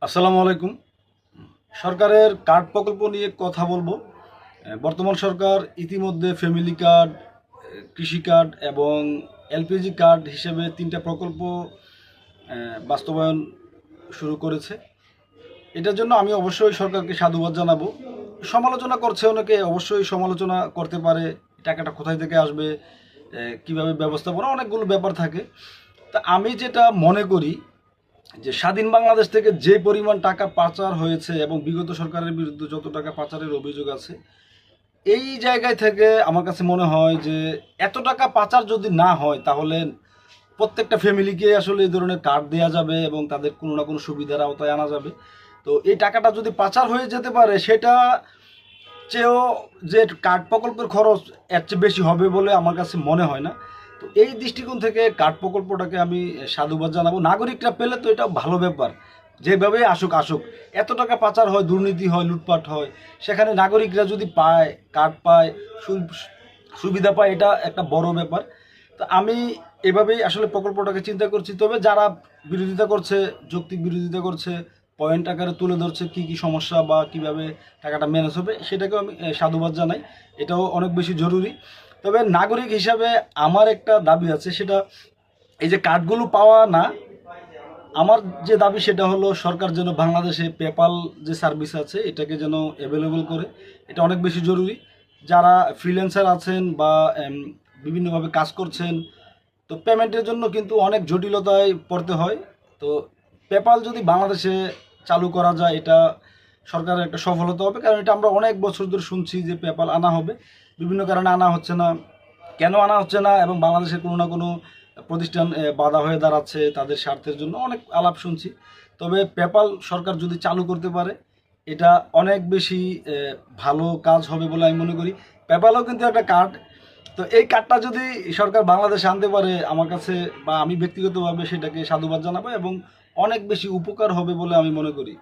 আসসালামু আলাইকুম। সরকারের কার্ড প্রকল্প নিয়ে কথা বলবো। বর্তমান সরকার ইতিমধ্যে ফ্যামিলি কার্ড, কৃষি কার্ড এবং এলপিজি কার্ড হিসেবে ৩টা প্রকল্প বাস্তবায়ন শুরু করেছে। এটার জন্য আমি অবশ্যই সরকারকে সাধুবাদ জানাবো। সমালোচনা করছে অনেকে, অবশ্যই সমালোচনা করতে পারে। টাকাটা কোথায় থেকে আসবে, কিভাবে ব্যবস্থাপনা, অনেকগুলো ব্যাপার থাকে। তা আমি যেটা মনে করি যে স্বাধীন বাংলাদেশ থেকে যে পরিমাণ টাকা পাচার হয়েছে এবং বিগত সরকারের বিরুদ্ধে যত টাকা পাচারের অভিযোগ আছে, এই জায়গায় থেকে আমার কাছে মনে হয় যে এত টাকা পাচার যদি না হয় তাহলে প্রত্যেকটা ফ্যামিলিকে আসলে এই ধরনের কার্ড দেওয়া যাবে এবং তাদের কোনো না কোনো সুবিধার আওতায় আনা যাবে। তো এই টাকাটা যদি পাচার হয়ে যেতে পারে, সেটা চেয়েও যে কার্ড প্রকল্পের খরচ এর চেয়ে বেশি হবে বলে আমার কাছে মনে হয় না। তো এই দৃষ্টিকোণ থেকে কার্ড প্রকল্পটাকে আমি সাধুবাদ জানাবো। নাগরিকরা পেলে তো এটা ভালো ব্যাপার, যেভাবে আসুক আসুক। এত টাকা পাচার হয়, দুর্নীতি হয়, লুটপাট হয়, সেখানে নাগরিকরা যদি পায়, কার্ড পায়, সুবিধা পায়, এটা একটা বড় ব্যাপার। তো আমি এভাবেই আসলে প্রকল্পটাকে চিন্তা করছি। তবে যারা বিরোধিতা করছে, যৌক্তিক বিরোধিতা করছে, পয়েন্ট আকারে তুলে ধরছে কী কী সমস্যা বা কিভাবে টাকাটা ম্যানেজ হবে, সেটাকেও আমি সাধুবাদ জানাই। এটাও অনেক বেশি জরুরি। তবে নাগরিক হিসাবে আমার একটা দাবি আছে, সেটা এই যে কার্ডগুলো পাওয়া না, আমার যে দাবি সেটা হলো সরকার যেন বাংলাদেশে পেপাল যে সার্ভিস আছে এটাকে যেন অ্যাভেলেবল করে। এটা অনেক বেশি জরুরি। যারা ফ্রিল্যান্সার আছেন বা বিভিন্নভাবে কাজ করছেন, তো পেমেন্টের জন্য কিন্তু অনেক জটিলতায় পড়তে হয়। তো পেপাল যদি বাংলাদেশে চালু করা যায়, এটা সরকারের একটা সফলতা হবে। কারণ এটা আমরা অনেক বছর ধরে শুনছি যে পেপাল আনা হবে, বিভিন্ন কারণে আনা হচ্ছে না। কেন আনা হচ্ছে না এবং বাংলাদেশের কোনো না কোনো প্রতিষ্ঠান বাধা হয়ে দাঁড়াচ্ছে তাদের স্বার্থের জন্য, অনেক আলাপ শুনছি। তবে পেপাল সরকার যদি চালু করতে পারে, এটা অনেক বেশি ভালো কাজ হবে বলে আমি মনে করি। পেপালও কিন্তু একটা কার্ড। তো এই কার্ডটা যদি সরকার বাংলাদেশে আনতে পারে, আমার কাছে বা আমি ব্যক্তিগতভাবে সেটাকে সাধুবাদ জানাবো এবং অনেক বেশি উপকার হবে বলে আমি মনে করি।